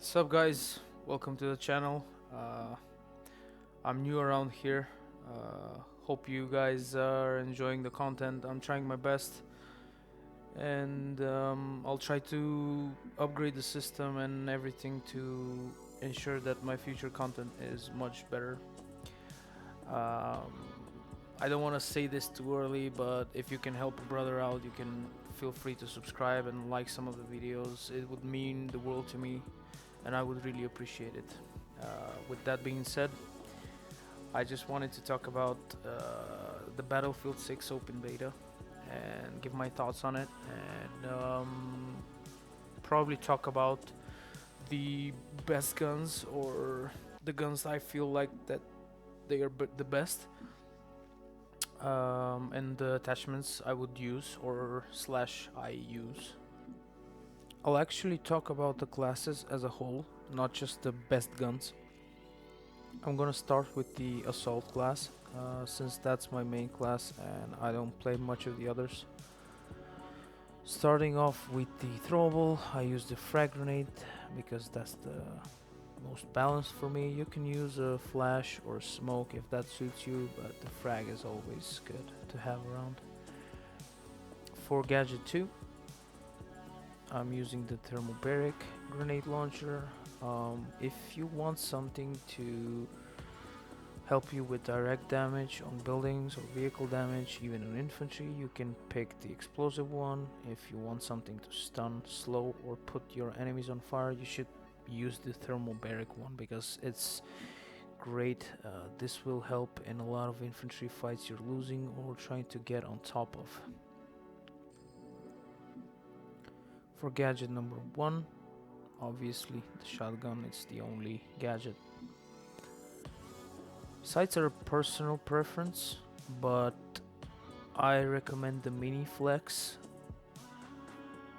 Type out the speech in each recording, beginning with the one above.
Sup guys, welcome to the channel. I'm new around here. Hope you guys are enjoying the content. I'm trying my best, and I'll try to upgrade the system and everything to ensure that my future content is much better. um, I don't want to say this too early, but if you can help a brother out, you can feel free to subscribe and like some of the videos. It would mean the world to me, and I would really appreciate it. With that being said, I just wanted to talk about the Battlefield 6 open beta and give my thoughts on it, and probably talk about the best guns or the guns I feel like that they are the best, and the attachments I would use or slash I use. I'll actually talk about the classes as a whole, not just the best guns. I'm gonna start with the assault class, since that's my main class and I don't play much of the others. Starting off with the throwable, I use the frag grenade because that's the most balanced for me. You can use a flash or smoke if that suits you, but the frag is always good to have around. For gadget 2, I'm using the thermobaric grenade launcher. If you want something to help you with direct damage on buildings or vehicle damage, even on infantry, you can pick the explosive one. If you want something to stun, slow, or put your enemies on fire, you should use the thermobaric one because it's great. This will help in a lot of infantry fights you're losing or trying to get on top of. For gadget number 1, obviously the shotgun is the only gadget. Sights are a personal preference, but I recommend the mini flex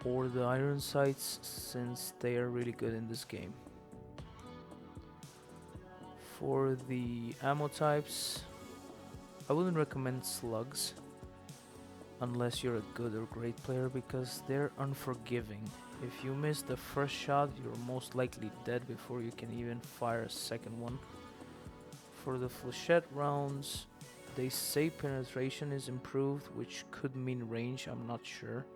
or the iron sights since they are really good in this game. For the ammo types, I wouldn't recommend slugs unless you're a good or great player because they're unforgiving. If you miss the first shot, you're most likely dead before you can even fire a second one. For the flechette rounds, they say penetration is improved, which could mean range, I'm not sure.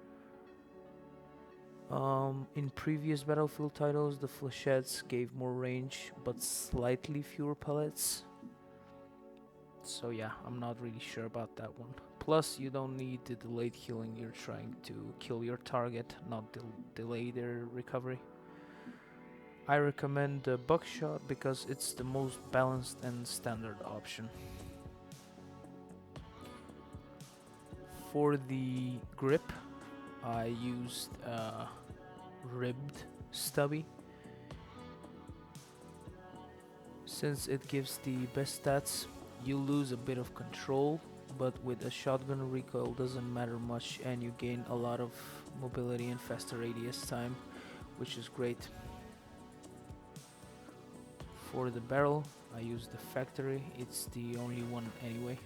In previous Battlefield titles, the flechettes gave more range, but slightly fewer pellets. So yeah, I'm not really sure about that one. Plus, you don't need the delayed healing, you're trying to kill your target, not delay their recovery. I recommend the buckshot because it's the most balanced and standard option. For the grip, I used ribbed stubby since it gives the best stats. You lose a bit of control, but with a shotgun recoil doesn't matter much and you gain a lot of mobility and faster radius time, which is great. For the barrel, I use the factory, it's the only one anyway.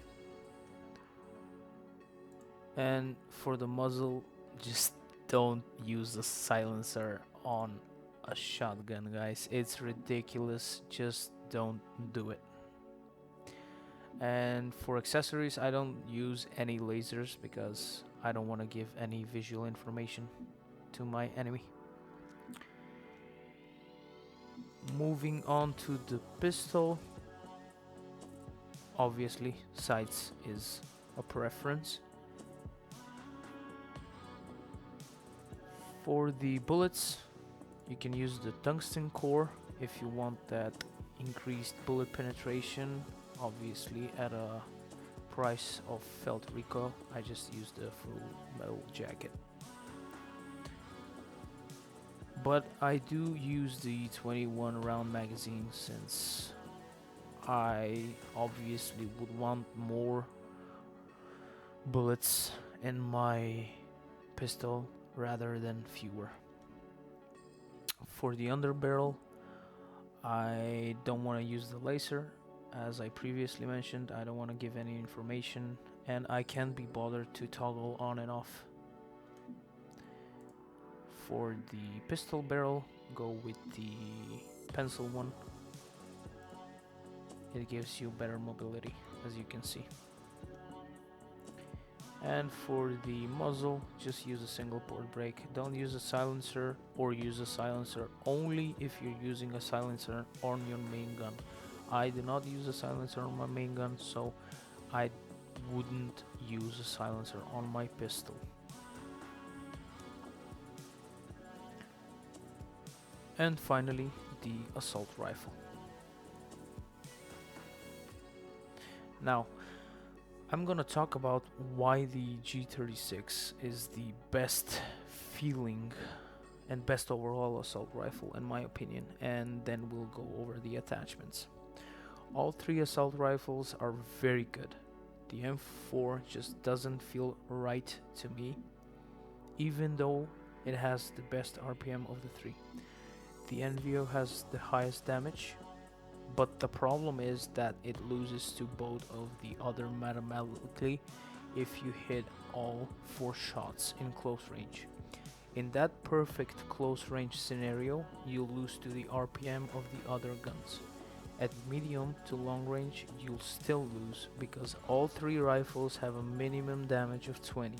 And for the muzzle, just don't use a silencer on a shotgun, guys. It's ridiculous, just don't do it. And for accessories, I don't use any lasers because I don't want to give any visual information to my enemy. Moving on to the pistol, obviously sights is a preference. For the bullets, you can use the tungsten core if you want that increased bullet penetration, obviously at a price of felt recoil. I just use the full metal jacket. But I do use the 21 round magazine since I obviously would want more bullets in my pistol rather than fewer. For the underbarrel, I don't want to use the laser. As I previously mentioned, I don't want to give any information and I can't be bothered to toggle on and off. For the pistol barrel, go with the pencil one. It gives you better mobility, as you can see. And for the muzzle, just use a single port brake. Don't use a silencer, or use a silencer only if you're using a silencer on your main gun. I do not use a silencer on my main gun, so I wouldn't use a silencer on my pistol. And finally, the assault rifle. Now, I'm gonna talk about why the G36 is the best feeling and best overall assault rifle in my opinion, and then we'll go over the attachments. All three assault rifles are very good. The M4 just doesn't feel right to me, even though it has the best RPM of the three. The NVO has the highest damage, but the problem is that it loses to both of the other mathematically if you hit all 4 shots in close range. In that perfect close range scenario, you'll lose to the RPM of the other guns. At medium to long range, you'll still lose because all 3 rifles have a minimum damage of 20,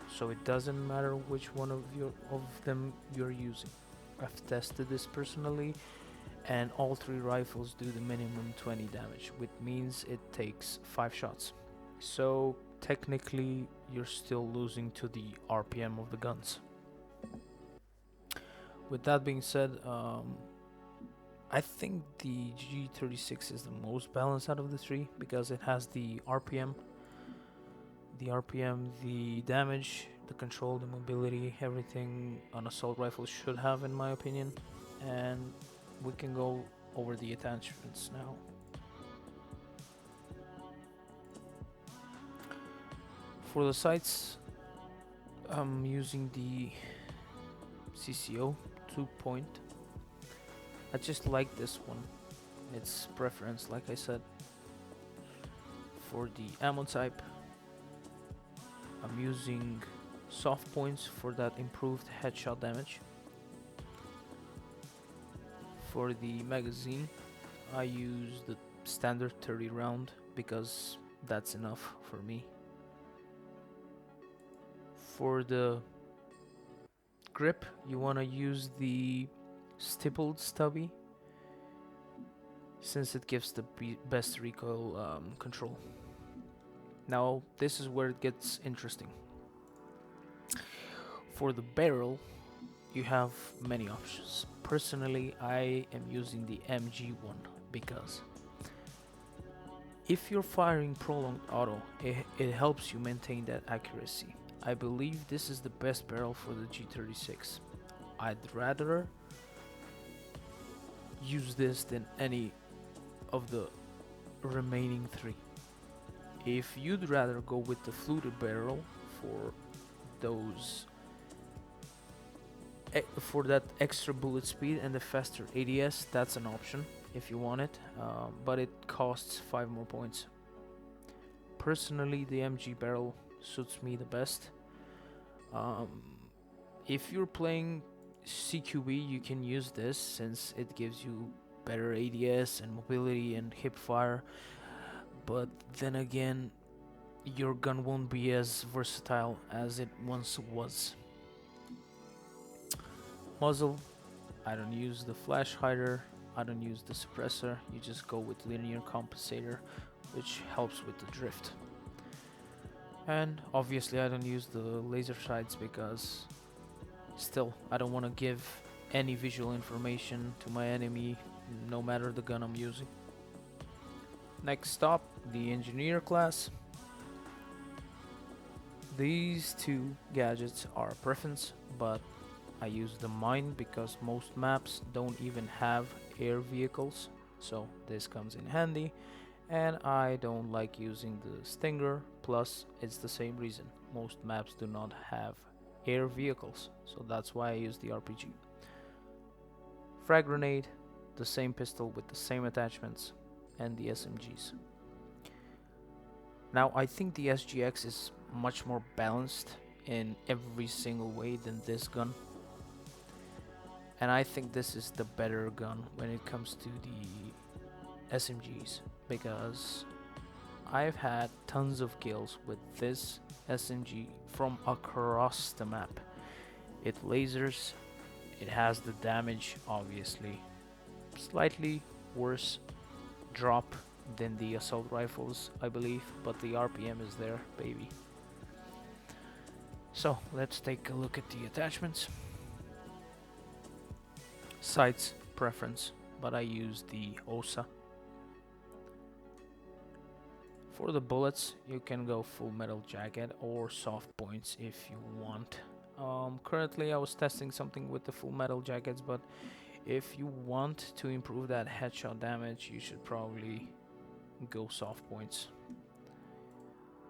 so it doesn't matter which one of them you're using. I've tested this personally, and all 3 rifles do the minimum 20 damage, which means it takes 5 shots. So technically you're still losing to the RPM of the guns. With that being said, I think the G36 is the most balanced out of the 3 because it has the RPM, the damage, the control, the mobility, everything an assault rifle should have in my opinion. And we can go over the attachments now. For the sights, I'm using the CCO 2-point. I just like this one. It's preference, like I said. For the ammo type, I'm using soft points for that improved headshot damage. For the magazine, I use the standard 30 round because that's enough for me. For the grip, you want to use the stippled stubby since it gives the best recoil control. Now this is where it gets interesting. For the barrel, you have many options. Personally, I am using the MG1 because if you're firing prolonged auto, it helps you maintain that accuracy. I believe this is the best barrel for the G36. I'd rather use this than any of the remaining 3. If you'd rather go with the fluted barrel for those for that extra bullet speed and the faster ADS, that's an option if you want it, but it costs 5 more points. Personally, the MG barrel suits me the best. If you're playing CQB, you can use this since it gives you better ADS and mobility and hip fire, but then again, your gun won't be as versatile as it once was. Muzzle, I don't use the flash hider, I don't use the suppressor, you just go with linear compensator, which helps with the drift. And obviously I don't use the laser sights because still I don't want to give any visual information to my enemy no matter the gun I'm using. Next stop, the engineer class. These 2 gadgets are a preference, but I use the mine because most maps don't even have air vehicles, so this comes in handy. And I don't like using the Stinger, plus it's the same reason. Most maps do not have air vehicles, so that's why I use the RPG. Frag grenade, the same pistol with the same attachments, and the SMGs. Now I think the SGX is much more balanced in every single way than this gun. And I think this is the better gun when it comes to the SMGs, because I've had tons of kills with this SMG from across the map. It lasers, it has the damage, obviously, slightly worse drop than the assault rifles, I believe, but the RPM is there, baby. So let's take a look at the attachments. Sights preference, but I use the OSA. For the bullets, you can go full metal jacket or soft points if you want. Currently I was testing something with the full metal jackets, but if you want to improve that headshot damage, you should probably go soft points.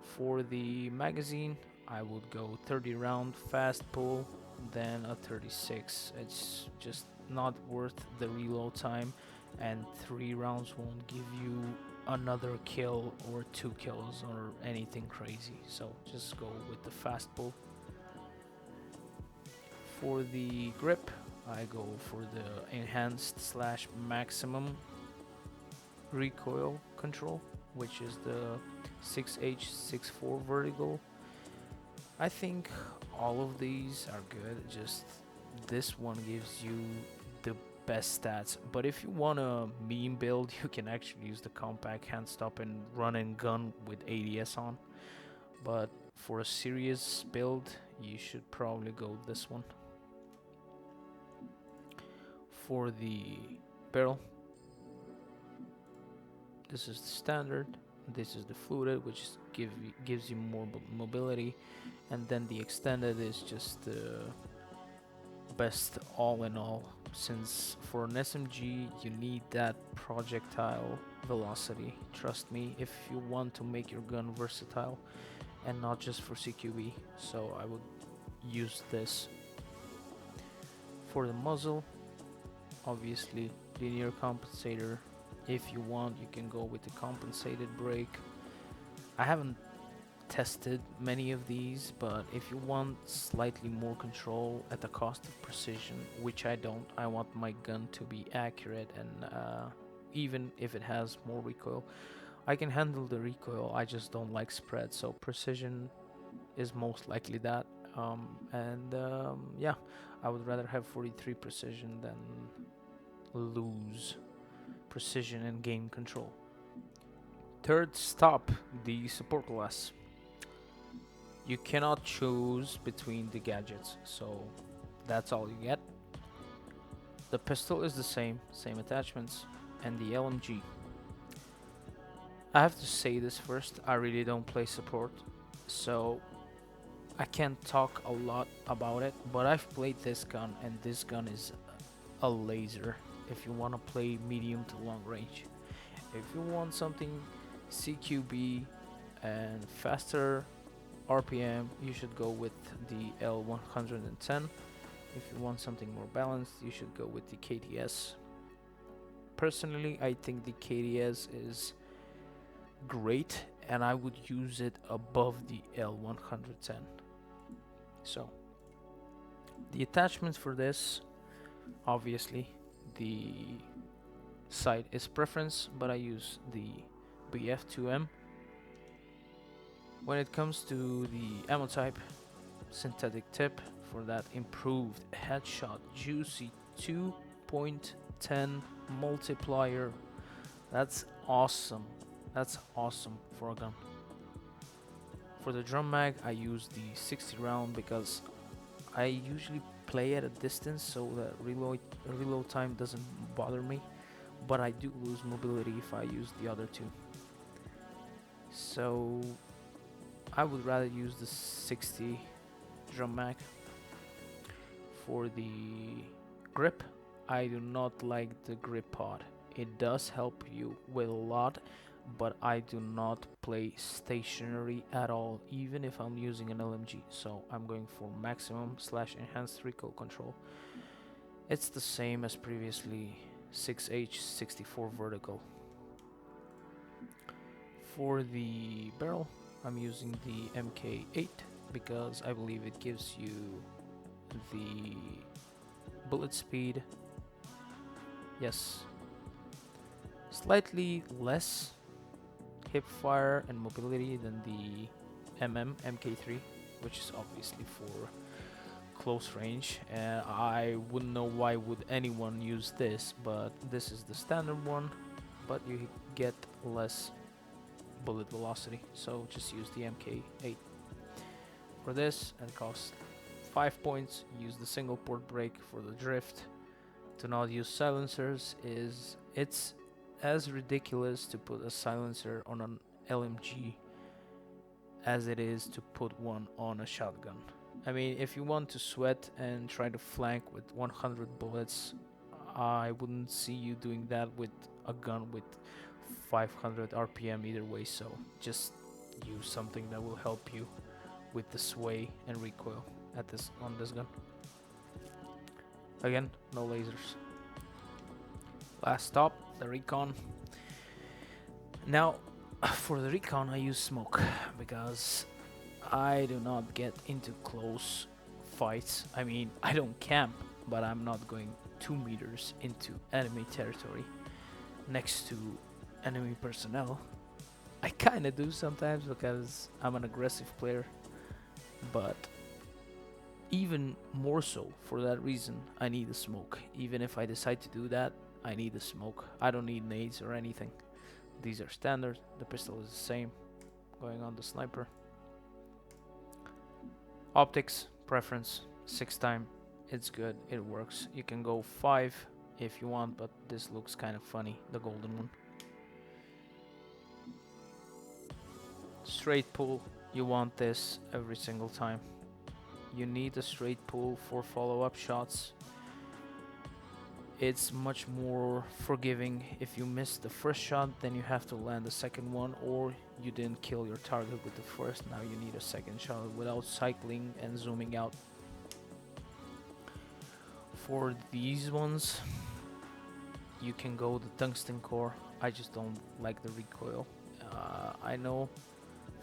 For the magazine, I would go 30 round fast pull, then a 36. It's just not worth the reload time, and 3 rounds won't give you another kill or 2 kills or anything crazy, so just go with the fast pull. For the grip, I go for the enhanced slash maximum recoil control, which is the 6H64 vertical. I think all of these are good, just this one gives you the best stats. But if you want a meme build, you can actually use the compact hand stop and run and gun with ADS on. But for a serious build, you should probably go this one. For the barrel, this is the standard, this is the fluted, which gives you more mobility, and then the extended is just the best all in all, since for an SMG you need that projectile velocity. Trust me, if you want to make your gun versatile and not just for CQB, so I would use this. For the muzzle, obviously linear compensator. If you want, you can go with the compensated brake. I haven't tested many of these, but if you want slightly more control at the cost of precision, which I don't, I want my gun to be accurate, and even if it has more recoil, I can handle the recoil, I just don't like spread, so precision is most likely that. Yeah, I would rather have 43 precision than lose precision and gain control. Third stop, the support class. You cannot choose between the gadgets, so that's all you get. The pistol is the same attachments, and the LMG. I have to say this first, I really don't play support, so I can't talk a lot about it, but I've played this gun, and this gun is a laser if you want to play medium to long range. If you want something CQB and faster RPM, you should go with the L110. If you want something more balanced, you should go with the KTS. Personally, I think the KTS is great, and I would use it above the L110. So, the attachments for this, obviously, the sight is preference, but I use the BF2M. When it comes to the ammo type, synthetic tip for that improved headshot, juicy 2.10 multiplier. That's awesome. That's awesome for a gun. For the drum mag, I use the 60 round because I usually play at a distance, so that reload time doesn't bother me, but I do lose mobility if I use the other two. So I would rather use the 60 drum mag. For the grip, I do not like the grip pod. It does help you with a lot, but I do not play stationary at all, even if I'm using an LMG, so I'm going for maximum slash enhanced recoil control. It's the same as previously, 6H64 vertical. For the barrel, I'm using the MK8 because I believe it gives you the bullet speed, yes, slightly less hip fire and mobility than the MK3, which is obviously for close range. I wouldn't know why would anyone use this, but this is the standard one, but you get less bullet velocity, so just use the MK8 for this, and costs 5 points. Use the single port brake for the drift. To not use silencers is it's as ridiculous to put a silencer on an LMG as it is to put one on a shotgun. I mean, if you want to sweat and try to flank with 100 bullets, I wouldn't see you doing that with a gun with 500 RPM either way, so just use something that will help you with the sway and recoil on this gun. Again, no lasers. Last stop, the Recon. Now, for the Recon I use smoke because I do not get into close fights. I mean, I don't camp, but I'm not going 2 meters into enemy territory next to enemy personnel. I kinda do sometimes because I'm an aggressive player, but even more so for that reason, I need the smoke. Even if I decide to do that, I need the smoke. I don't need nades or anything. These are standard. The pistol is the same. Going on the sniper. Optics, preference, 6 time. It's good, it works. You can go 5 if you want, but this looks kind of funny, the golden one. Straight pull, you want this every single time. You need a straight pull for follow-up shots. It's much more forgiving. If you miss the first shot, then you have to land the second one, or you didn't kill your target with the first, now you need a second shot without cycling and zooming out. For these ones, you can go the tungsten core. I just don't like the recoil. I know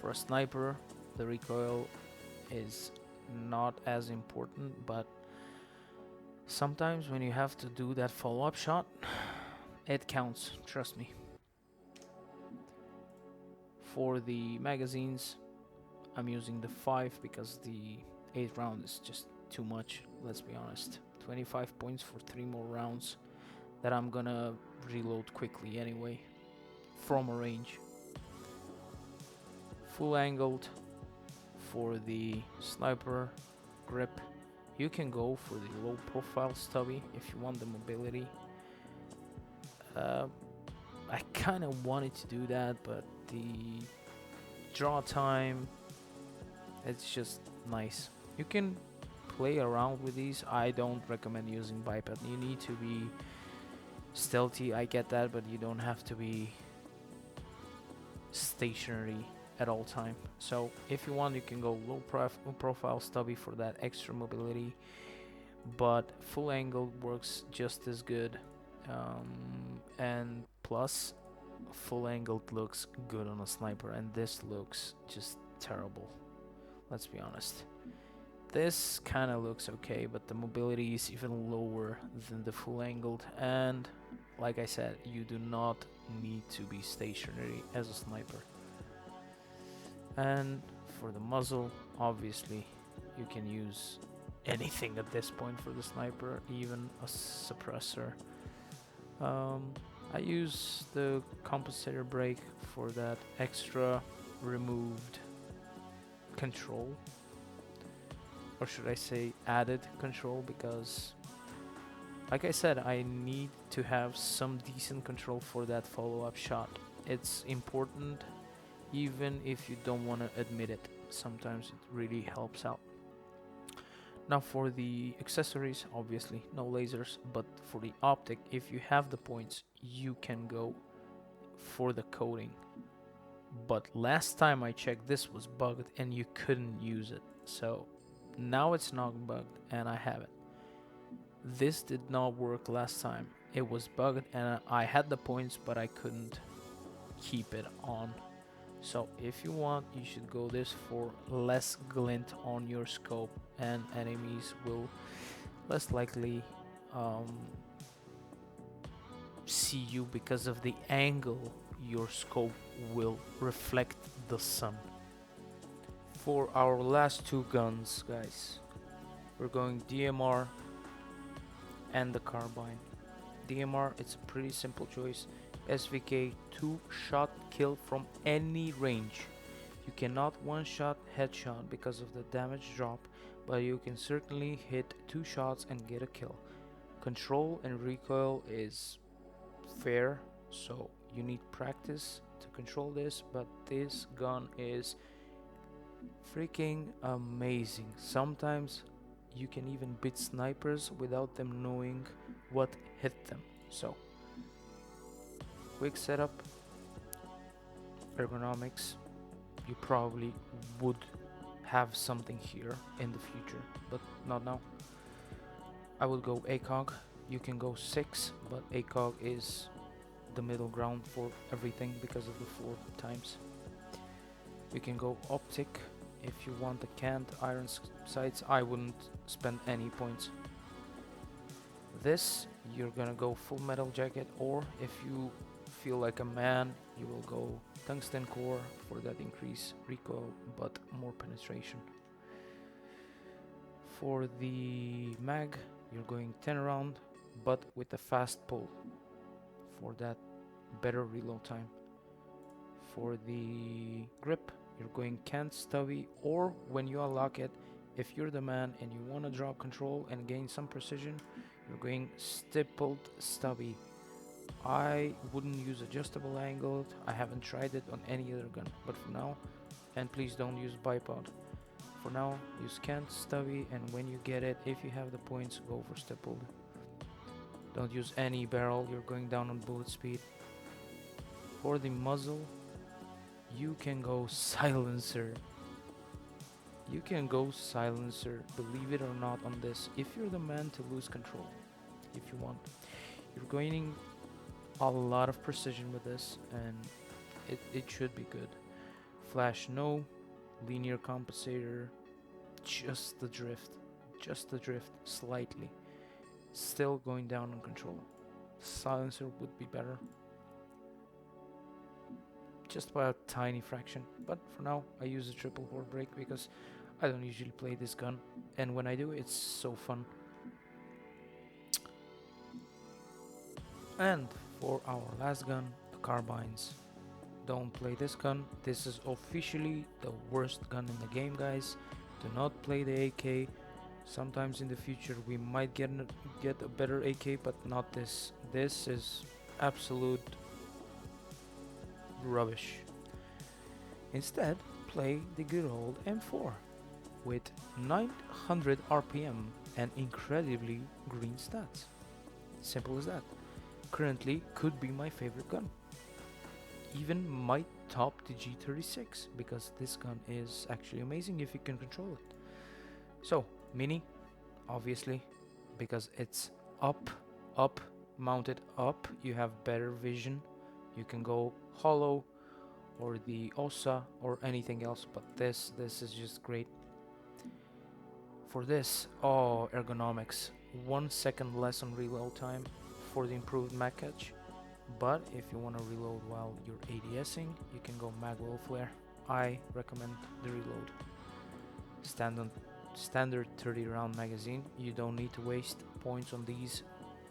for a sniper the recoil is not as important, but sometimes when you have to do that follow-up shot, it counts, trust me. For the magazines, I'm using the 5 because the 8 round is just too much, let's be honest. 25 points for 3 more rounds that I'm gonna reload quickly anyway from a range. Full angled for the sniper grip. You can go for the low profile stubby if you want the mobility. I kind of wanted to do that, but the draw time, it's just nice. You can play around with these. I don't recommend using biped. You need to be stealthy, I get that, but you don't have to be stationary at all time. So if you want, you can go low profile stubby for that extra mobility, but full angle works just as good, and plus full angled looks good on a sniper, and this looks just terrible, let's be honest. This kind of looks okay, but the mobility is even lower than the full angled, and like I said, you do not need to be stationary as a sniper. And for the muzzle, obviously you can use anything at this point for the sniper, even a suppressor. I use the compensator brake for that extra removed control, or should I say added control, because like I said, I need to have some decent control for that follow-up shot. It's important even if you don't want to admit it. Sometimes it really helps out. Now for the accessories, obviously no lasers, but for the optic, if you have the points, you can go for the coating. But last time I checked, this was bugged and you couldn't use it. So now it's not bugged and I have it. This did not work last time. It was bugged and I had the points, but I couldn't keep it on. So if you want, you should go this for less glint on your scope, and enemies will less likely um, see you because of the angle your scope will reflect the sun. For our last two guns, guys, we're going DMR and the Carbine. DMR, it's a pretty simple choice. SVK, 2-shot kill from any range. You cannot one-shot headshot because of the damage drop, but you can certainly hit 2 shots and get a kill. Control and recoil is fair, so you need practice to control this, but this gun is freaking amazing. Sometimes you can even beat snipers without them knowing what hit them. So, quick setup, ergonomics. You probably would have something here in the future, but not now. I would go ACOG. You can go 6, but ACOG is the middle ground for everything because of the 4 times. You can go optic if you want the canned iron sights. I wouldn't spend any points. This, you're gonna go full metal jacket, or if you feel like a man, you will go tungsten core for that increase recoil but more penetration. For the mag, you're going 10 round but with a fast pull for that better reload time. For the grip, you're going canned stubby, or when you unlock it, if you're the man and you want to drop control and gain some precision, you're going stippled stubby. I wouldn't use adjustable angled. I haven't tried it on any other gun, but for now, and please don't use bipod. For now, use canned stubby, and when you get it, if you have the points, go for stippled. Don't use any barrel, you're going down on bullet speed. For the muzzle, you can go silencer. You can go silencer, believe it or not, on this, if you're the man to lose control, if you want. You're gaining a lot of precision with this, and it should be good. Flash no, linear compensator, just the drift slightly. Still going down on control. Silencer would be better, just by a tiny fraction, but for now I use a triple board brake because I don't usually play this gun, and when I do, it's so fun. And for our last gun, the carbines. Don't play this gun. This is officially the worst gun in the game, guys. Do not play the AK. Sometimes in the future we might get a better AK, but not this. This is absolute rubbish. Instead, play the good old M4 with 900 RPM and incredibly green stats. Simple as that. Currently could be my favorite gun. Even might top the G36 because this gun is actually amazing if you can control it. So, mini, obviously, because it's up, mounted up, you have better vision. You can go hollow or the OSA or anything else, but this is just great. For this, ergonomics, 1 second less on reload time for the improved mag catch. But if you want to reload while you're ADSing, you can go magwell flare. I recommend the reload. Standard 30 round magazine. You don't need to waste points on these.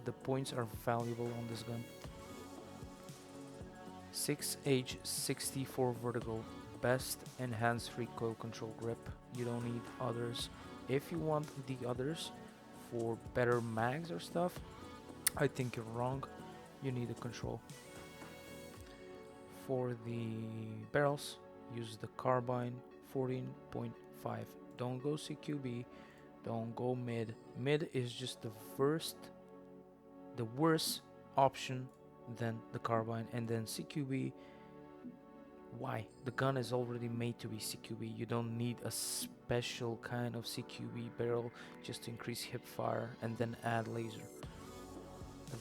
The points are valuable on this gun. 6H64 vertical, best enhanced recoil control grip. You don't need others. If you want the others for better mags or stuff, I think you're wrong. You need a control. For the barrels, use the Carbine 14.5. Don't go CQB, don't go mid. Mid is just the worst option than the Carbine, and then CQB. Why? The gun is already made to be CQB. You don't need a special kind of CQB barrel just to increase hip fire and then add laser.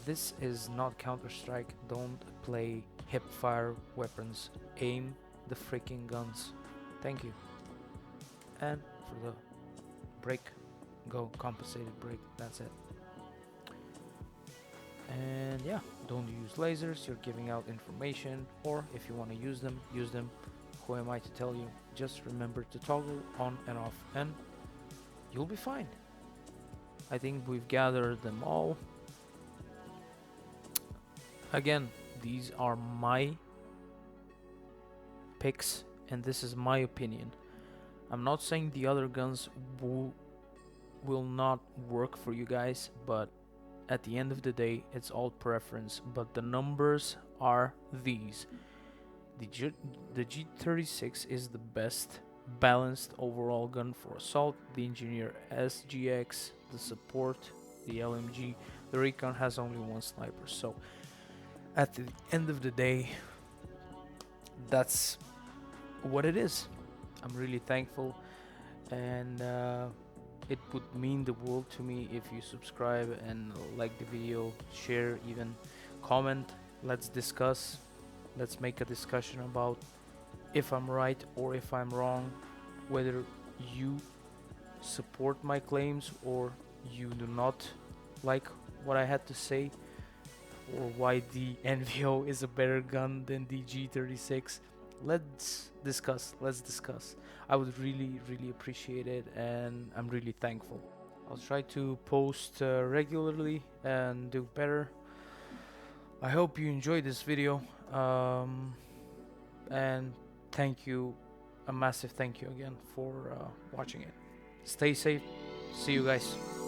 This is not Counter-Strike. Don't play hip fire weapons. Aim the freaking guns. Thank you. And for the brake, go compensated brake. That's it. And yeah, don't use lasers, you're giving out information, or if you want to use them, use them. Who am I to tell you? Just remember to toggle on and off, and you'll be fine. I think we've gathered them all. Again, these are my picks, and this is my opinion. I'm not saying the other guns will not work for you guys, but at the end of the day, it's all preference. But the numbers are these. The G36 is the best balanced overall gun for assault. The Engineer SGX, the Support, the LMG, the Recon has only one sniper. So at the end of the day, that's what it is. I'm really thankful, and it would mean the world to me if you subscribe and like the video, share, even comment. Let's discuss. Let's make a discussion about if I'm right or if I'm wrong, whether you support my claims or you do not like what I had to say, or why the NVO is a better gun than the G36. Let's discuss. Let's discuss. I would really, really appreciate it, and I'm really thankful. I'll try to post regularly and do better. I hope you enjoyed this video, and thank you, a massive thank you again for watching it. Stay safe. See you guys.